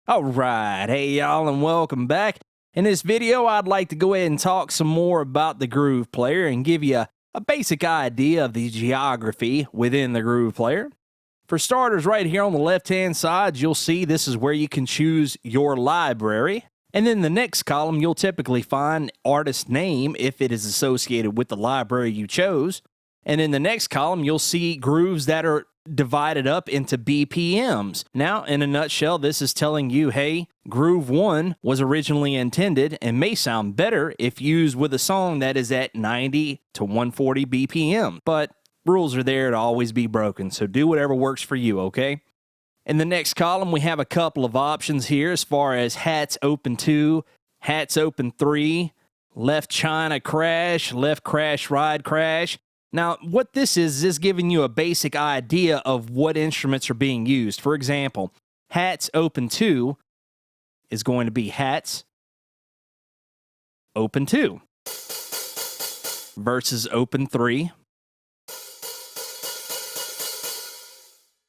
All right, hey y'all, and welcome back. In this video, I'd like to go ahead and talk some more about the Groove Player and give you a basic idea of the geography within the Groove Player. For starters, right here on the left-hand side, you'll see this is where you can choose your library. And then the next column, you'll typically find artist name if it is associated with the library you chose. And in the next column, you'll see grooves that are divided up into BPMs. Now, in a nutshell, this is telling you, hey, Groove 1 was originally intended and may sound better if used with a song that is at 90 to 140 BPM. But rules are there to always be broken, so do whatever works for you, okay? In the next column, we have a couple of options here as far as hats open 2, hats open 3, left China crash, left crash, ride crash. Now, what this is giving you a basic idea of what instruments are being used. For example, hats open 2 is going to be hats open 2 versus open 3.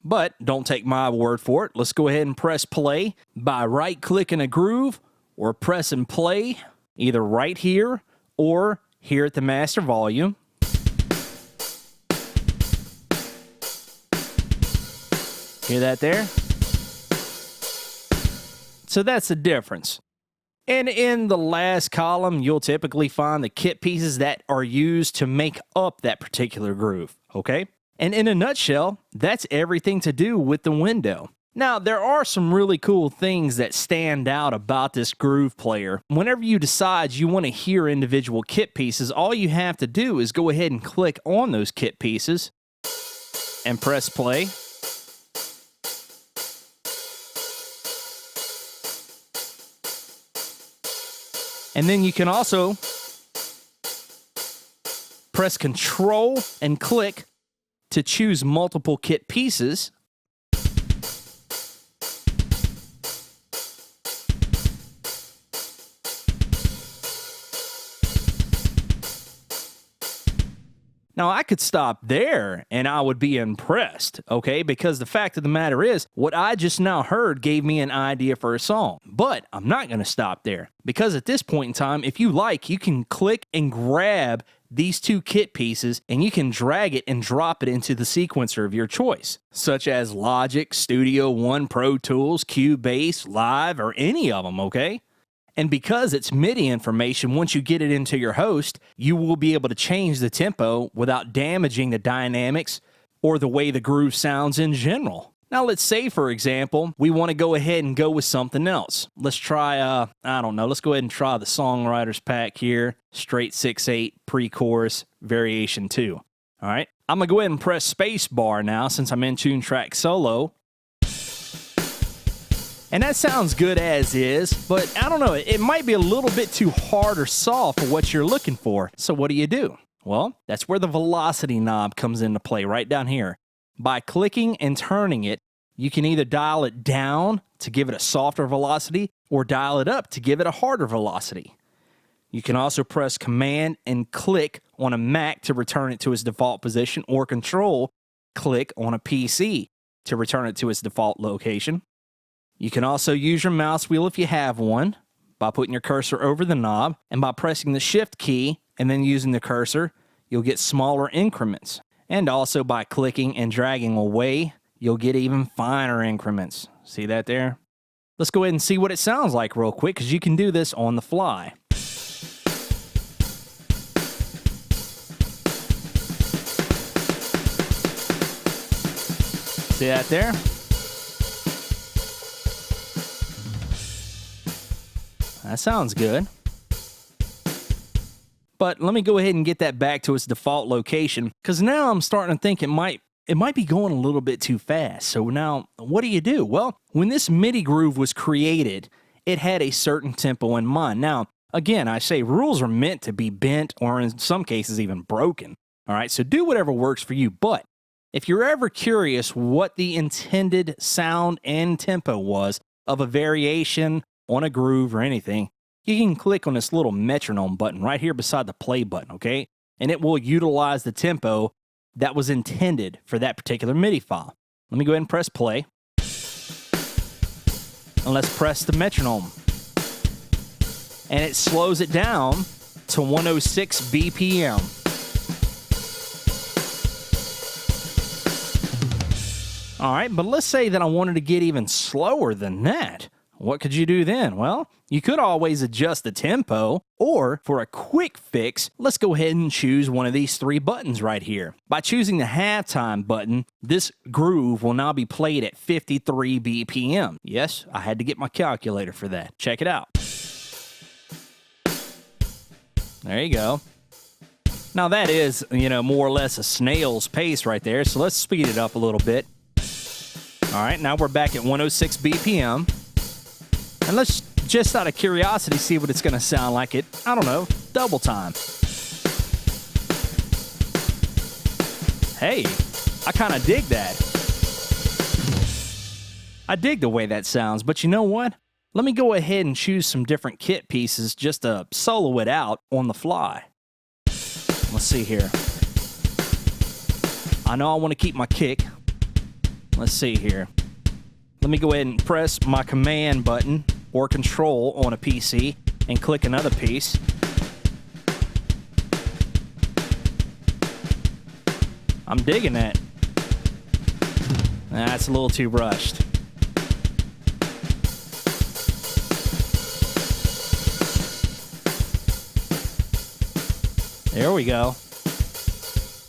But don't take my word for it. Let's go ahead and press play by right-clicking a groove or pressing play either right here or here at the master volume. Hear that there? So that's the difference. And in the last column, you'll typically find the kit pieces that are used to make up that particular groove, okay? And in a nutshell, that's everything to do with the window. Now, there are some really cool things that stand out about this Groove Player. Whenever you decide you want to hear individual kit pieces, all you have to do is go ahead and click on those kit pieces and press play. And then you can also press Control and click to choose multiple kit pieces. Now, I could stop there and I would be impressed, okay? Because the fact of the matter is, what I just now heard gave me an idea for a song. But I'm not going to stop there, because at this point in time, if you like, you can click and grab these two kit pieces and you can drag it and drop it into the sequencer of your choice, such as Logic, Studio One, Pro Tools, Cubase, Live, or any of them, okay? And because it's MIDI information, once you get it into your host, you will be able to change the tempo without damaging the dynamics or the way the groove sounds in general. Now, let's say, for example, we want to go ahead and go with something else. Let's try, let's go ahead and try the Songwriters Pack here, straight 6/8, pre-chorus, variation 2. All right, I'm going to go ahead and press space bar now since I'm in Tune Track Solo. And that sounds good as is, but I don't know, it might be a little bit too hard or soft for what you're looking for. So what do? Well, that's where the velocity knob comes into play, right down here. By clicking and turning it, you can either dial it down to give it a softer velocity or dial it up to give it a harder velocity. You can also press Command and click on a Mac to return it to its default position, or Control, click on a PC to return it to its default location. You can also use your mouse wheel if you have one by putting your cursor over the knob, and by pressing the Shift key and then using the cursor, you'll get smaller increments. And also by clicking and dragging away, you'll get even finer increments. See that there? Let's go ahead and see what it sounds like real quick, because you can do this on the fly. See that there? That sounds good. But let me go ahead and get that back to its default location, because now I'm starting to think it might be going a little bit too fast. So now, what do? Well, when this MIDI groove was created, it had a certain tempo in mind. Now, again, I say rules are meant to be bent, or in some cases even broken. All right, so do whatever works for you. But if you're ever curious what the intended sound and tempo was of a variation on a groove or anything, you can click on this little metronome button right here beside the play button, okay? And it will utilize the tempo that was intended for that particular MIDI file. Let me go ahead and press play. And let's press the metronome. And it slows it down to 106 BPM. All right, but let's say that I wanted to get even slower than that. What could you do then? Well, you could always adjust the tempo, or for a quick fix, let's go ahead and choose one of these 3 buttons right here. By choosing the halftime button, this groove will now be played at 53 BPM. Yes, I had to get my calculator for that. Check it out. There you go. Now that is, more or less a snail's pace right there, so let's speed it up a little bit. All right, now we're back at 106 BPM. And let's, just out of curiosity, see what it's going to sound like at, I don't know, double time. Hey, I kind of dig that. I dig the way that sounds, but you know what? Let me go ahead and choose some different kit pieces just to solo it out on the fly. Let's see here. I know I want to keep my kick. Let's see here. Let me go ahead and press my command button or control on a PC and click another piece. I'm digging that. That's a little too rushed. There we go.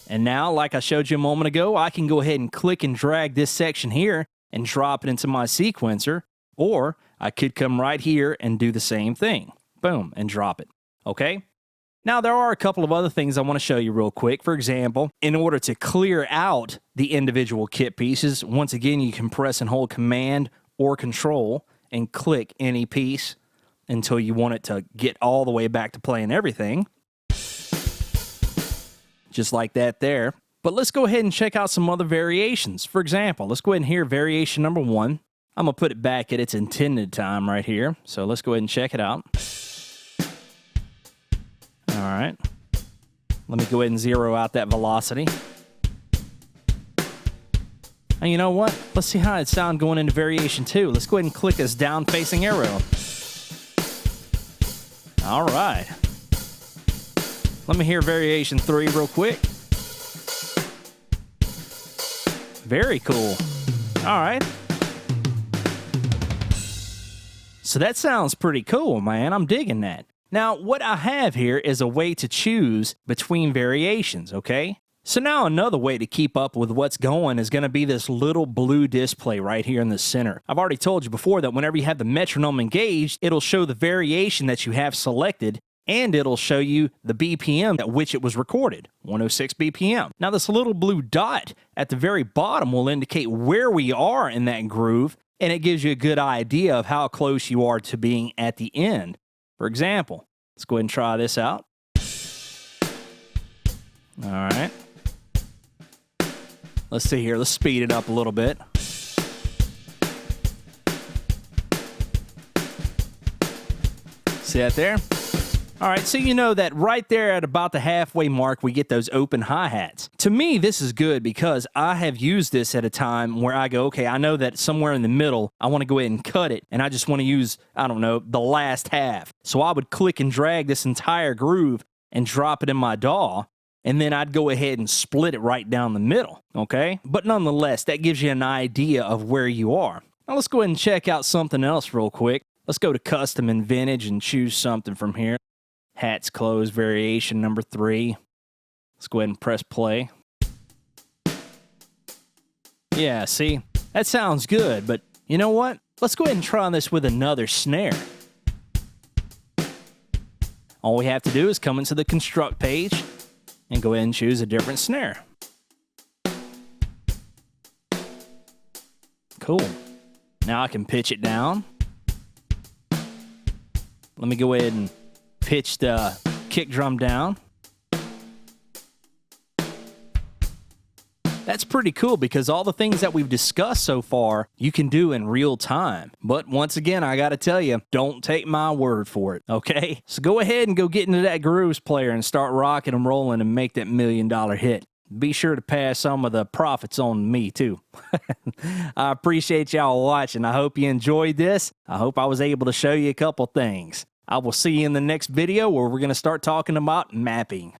And now, like I showed you a moment ago, I can go ahead and click and drag this section here and drop it into my sequencer, or I could come right here and do the same thing. Boom, and drop it. Okay? Now, there are a couple of other things I want to show you real quick. For example, in order to clear out the individual kit pieces, once again, you can press and hold Command or Control and click any piece until you want it to get all the way back to playing everything. Just like that there. But let's go ahead and check out some other variations. For example, let's go ahead and hear variation number 1. I'm going to put it back at its intended time right here. So let's go ahead and check it out. All right. Let me go ahead and zero out that velocity. And you know what? Let's see how it sounds going into variation 2. Let's go ahead and click this down-facing arrow. All right. Let me hear variation 3 real quick. Very cool. All right. So that sounds pretty cool, man. I'm digging that. Now, what I have here is a way to choose between variations, okay? So now another way to keep up with what's going is going to be this little blue display right here in the center. I've already told you before that whenever you have the metronome engaged, it'll show the variation that you have selected, and it'll show you the BPM at which it was recorded, 106 BPM. Now this little blue dot at the very bottom will indicate where we are in that groove, and it gives you a good idea of how close you are to being at the end. For example, let's go ahead and try this out. All right. Let's see here. Let's speed it up a little bit. See that there? All right, so you know that right there at about the halfway mark, we get those open hi-hats. To me, this is good because I have used this at a time where I go, okay, I know that somewhere in the middle, I want to go ahead and cut it, and I just want to use, I don't know, the last half. So I would click and drag this entire groove and drop it in my DAW, and then I'd go ahead and split it right down the middle, okay? But nonetheless, that gives you an idea of where you are. Now let's go ahead and check out something else real quick. Let's go to Custom and Vintage and choose something from here. Hats closed, variation number 3. Let's go ahead and press play. Yeah, see? That sounds good, but you know what? Let's go ahead and try this with another snare. All we have to do is come into the construct page and go ahead and choose a different snare. Cool. Now I can pitch it down. Let me go ahead and pitch the kick drum down. That's pretty cool because all the things that we've discussed so far, you can do in real time. But once again, I got to tell you, don't take my word for it, okay? So go ahead and go get into that grooves player and start rocking and rolling and make that $1 million hit. be sure to pass some of the profits on to me too. I appreciate y'all watching. I hope you enjoyed this. I hope I was able to show you a couple things. I will see you in the next video where we're going to start talking about mapping.